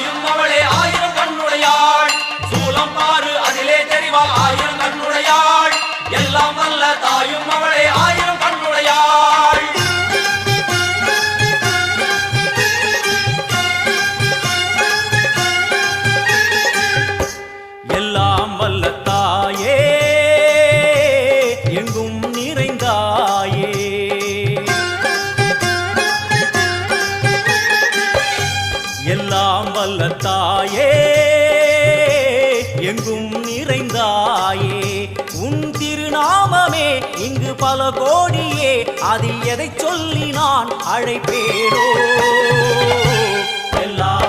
தாயும் அவளே ஆயிரம் கண்ணுடையாள் சூலம் பாரு அதிலே தெரிவாள் ஆயிரம் கண்ணுடையாள் எல்லாம் வல்ல தாயும் அவளே ஆயிரம் கண்ணுடையாள் எல்லாம் வல்ல தாயே எங்கும் நிறைந்தாயே எல்லாம் வல்ல தாயே எங்கும் நிறைந்தாயே உன் திருநாமமே இங்கு பல கோடியே அதில் எதை சொல்லி நான் அழைப்பேனோ எல்லாம்